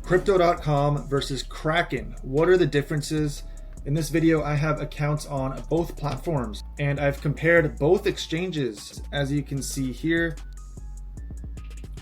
Crypto.com versus Kraken. What are the differences? In this video, I have accounts on both platforms and I've compared both exchanges, as you can see here,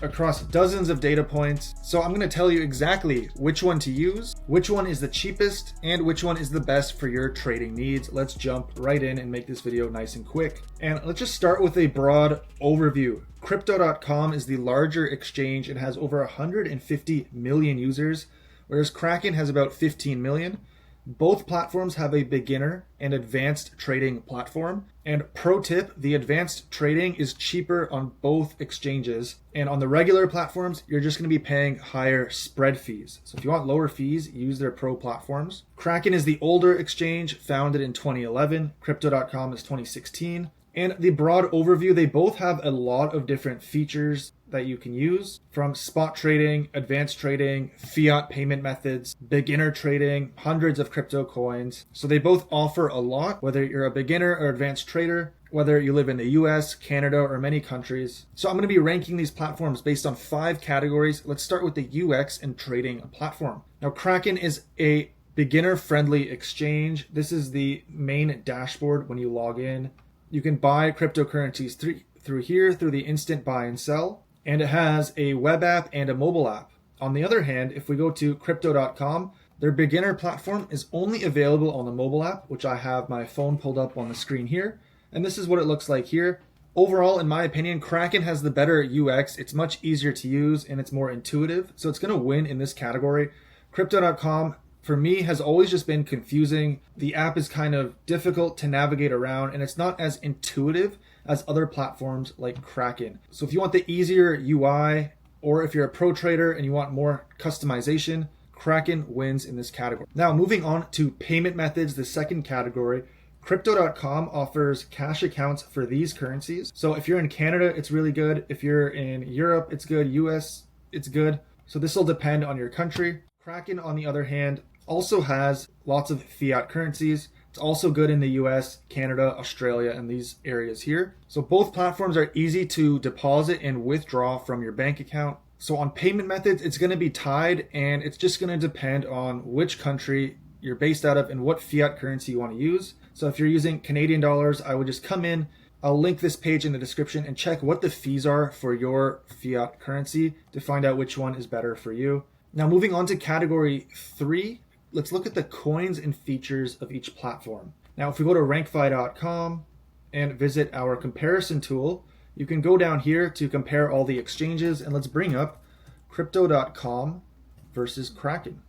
across dozens of data points. So I'm going to tell you exactly which one to use, which one is the cheapest, and which one is the best for your trading needs. Let's jump right in and make this video nice and quick. And let's just start with a broad overview. Crypto.com is the larger exchange. It has over 150 million users, whereas Kraken has about 15 million. Both platforms have a beginner and advanced trading platform. And pro tip, the advanced trading is cheaper on both exchanges. And on the regular platforms, you're just going to be paying higher spread fees. So if you want lower fees, use their pro platforms. Kraken is the older exchange, founded in 2011. Crypto.com is 2016. And the broad overview, they both have a lot of different features that you can use, from spot trading, advanced trading, fiat payment methods, beginner trading, hundreds of crypto coins. So they both offer a lot, whether you're a beginner or advanced trader, whether you live in the US, Canada, or many countries. So I'm going to be ranking these platforms based on 5 categories. Let's start with the UX and trading platform. Now, Kraken is a beginner-friendly exchange. This is the main dashboard when you log in. You can buy cryptocurrencies through here, through the instant buy and sell. And it has a web app and a mobile app. On the other hand, if we go to Crypto.com, their beginner platform is only available on the mobile app, which I have my phone pulled up on the screen here. And this is what it looks like here. Overall, in my opinion, Kraken has the better UX. It's much easier to use and it's more intuitive. So it's going to win in this category. Crypto.com, for me, has always just been confusing. The app is kind of difficult to navigate around and it's not as intuitive as other platforms like Kraken. So if you want the easier UI, or if you're a pro trader and you want more customization, Kraken wins in this category. Now, moving on to payment methods, the second category, Crypto.com offers cash accounts for these currencies. So if you're in Canada, it's really good. If you're in Europe, it's good. US, it's good. So this will depend on your country. Kraken, on the other hand, also has lots of fiat currencies. It's also good in the US, Canada, Australia, and these areas here. So both platforms are easy to deposit and withdraw from your bank account. So on payment methods, it's going to be tied, and it's just going to depend on which country you're based out of and what fiat currency you want to use. So if you're using Canadian dollars, I would just come in. I'll link this page in the description and check what the fees are for your fiat currency to find out which one is better for you. Now, moving on to category 3, let's look at the coins and features of each platform. Now, if we go to rankfi.com and visit our comparison tool, you can go down here to compare all the exchanges, and let's bring up Crypto.com versus Kraken.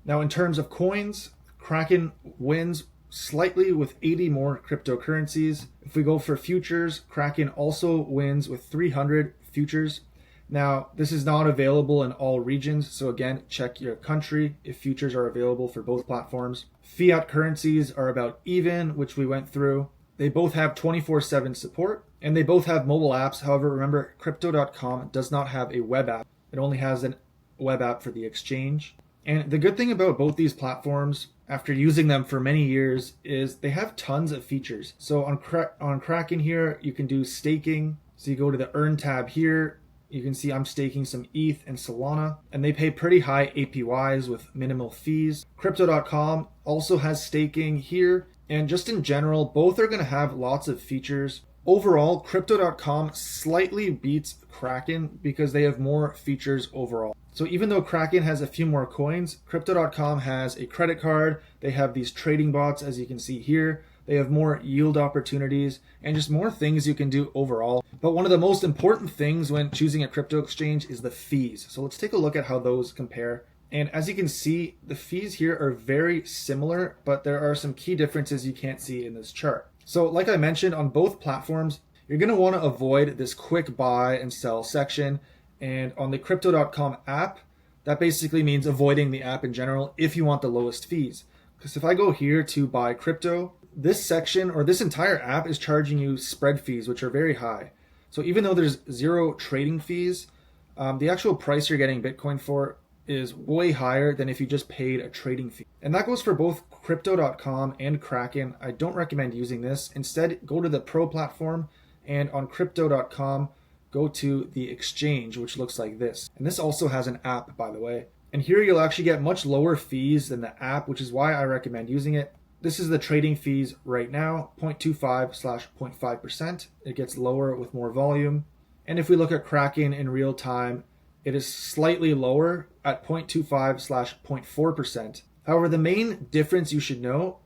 Now, in terms of coins, Kraken wins slightly with 80 more cryptocurrencies. If we go for futures, Kraken also wins with 300 futures. Now, this is not available in all regions, so again, check your country if futures are available for both platforms. Fiat currencies are about even, which we went through. They both have 24/7 support, and they both have mobile apps. However, remember, Crypto.com does not have a web app. It only has a web app for the exchange. And the good thing about both these platforms, after using them for many years, is they have tons of features. So on Kraken here, you can do staking. So you go to the Earn tab here. You can see I'm staking some ETH and Solana, and they pay pretty high APYs with minimal fees. Crypto.com also has staking here, and just in general, both are going to have lots of features. Overall, Crypto.com slightly beats Kraken because they have more features overall. So even though Kraken has a few more coins, Crypto.com has a credit card. They have these trading bots, as you can see here. They have more yield opportunities and just more things you can do overall. But one of the most important things when choosing a crypto exchange is the fees. So let's take a look at how those compare. And as you can see, the fees here are very similar, but there are some key differences you can't see in this chart. So like I mentioned, on both platforms, you're going to want to avoid this quick buy and sell section. And on the Crypto.com app, that basically means avoiding the app in general if you want the lowest fees. Because if I go here to buy crypto, this section or this entire app is charging you spread fees, which are very high. So even though there's 0 trading fees, the actual price you're getting Bitcoin for is way higher than if you just paid a trading fee. And that goes for both Crypto.com and Kraken. I don't recommend using this. Instead, go to the Pro platform, and on Crypto.com, go to the exchange, which looks like this. And this also has an app, by the way. And here you'll actually get much lower fees than the app, which is why I recommend using it. This is the trading fees right now, 0.25/0.5%. It gets lower with more volume. And if we look at Kraken in real time, it is slightly lower at 0.25/0.4%. However, the main difference you should know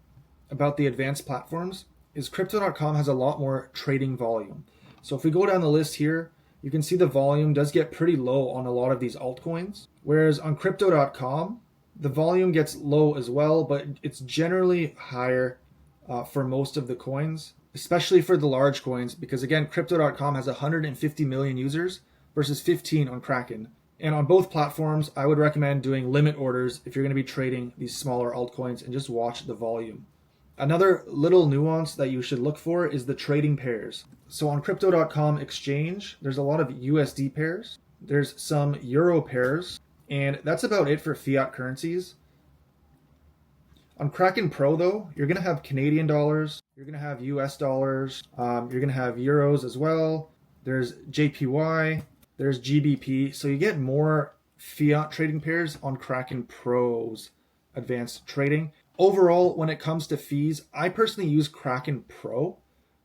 about the advanced platforms is Crypto.com has a lot more trading volume. So if we go down the list here, you can see the volume does get pretty low on a lot of these altcoins. Whereas on Crypto.com, the volume gets low as well, but it's generally higher for most of the coins, especially for the large coins, because again, Crypto.com has 150 million users versus 15 on Kraken. And on both platforms, I would recommend doing limit orders if you're going to be trading these smaller altcoins and just watch the volume. Another little nuance that you should look for is the trading pairs. So on Crypto.com exchange, there's a lot of USD pairs. There's some Euro pairs, and that's about it for fiat currencies. On Kraken Pro though, you're going to have Canadian dollars, you're going to have US dollars, you're going to have euros as well. There's JPY, there's GBP. So you get more fiat trading pairs on Kraken Pro's advanced trading. Overall, when it comes to fees, I personally use Kraken Pro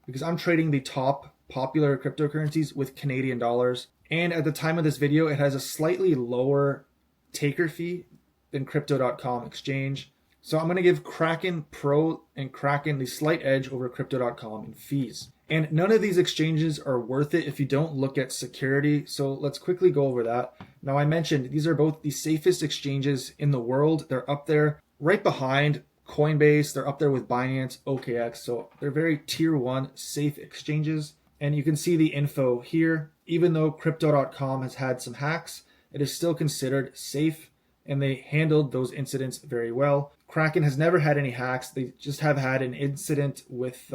because I'm trading the top popular cryptocurrencies with Canadian dollars. And at the time of this video, it has a slightly lower taker fee than Crypto.com exchange. So I'm going to give Kraken Pro and Kraken the slight edge over Crypto.com in fees. And none of these exchanges are worth it if you don't look at security. So let's quickly go over that. Now, I mentioned these are both the safest exchanges in the world. They're up there right behind Coinbase. They're up there with Binance, OKX. So they're very tier 1 safe exchanges. And you can see the info here. Even though Crypto.com has had some hacks, it is still considered safe, and they handled those incidents very well. Kraken has never had any hacks. They just have had an incident with,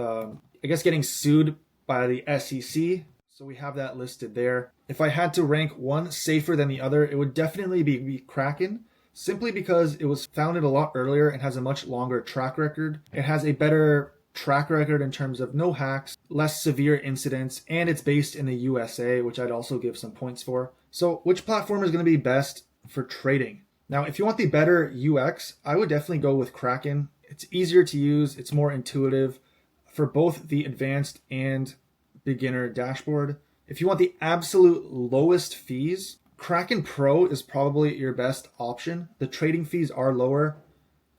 getting sued by the SEC. So we have that listed there. If I had to rank one safer than the other, it would definitely be Kraken, simply because it was founded a lot earlier and has a much longer track record. It has a better track record in terms of no hacks, less severe incidents, and it's based in the USA, which I'd also give some points for. So which platform is going to be best for trading? Now, if you want the better UX, I would definitely go with Kraken. It's easier to use, it's more intuitive for both the advanced and beginner dashboard. If you want the absolute lowest fees, Kraken Pro is probably your best option. The trading fees are lower.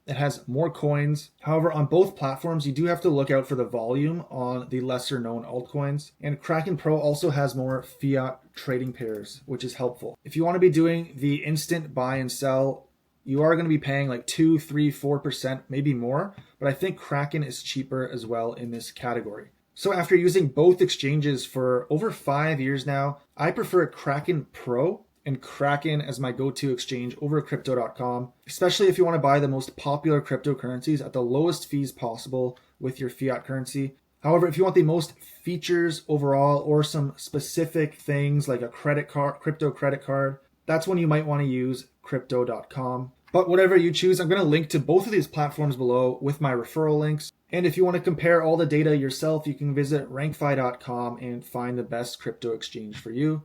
It has more coins. However, on both platforms, you do have to look out for the volume on the lesser known altcoins. And Kraken Pro also has more fiat trading pairs, which is helpful. If you want to be doing the instant buy and sell, you are going to be paying like 2, 3, 4%, maybe more. But I think Kraken is cheaper as well in this category. So after using both exchanges for over 5 years now, I prefer Kraken Pro and Kraken as my go-to exchange over Crypto.com, especially if you want to buy the most popular cryptocurrencies at the lowest fees possible with your fiat currency. However, if you want the most features overall or some specific things like a credit card, crypto credit card, that's when you might want to use Crypto.com. But whatever you choose, I'm going to link to both of these platforms below with my referral links. And if you want to compare all the data yourself, you can visit rankfi.com and find the best crypto exchange for you.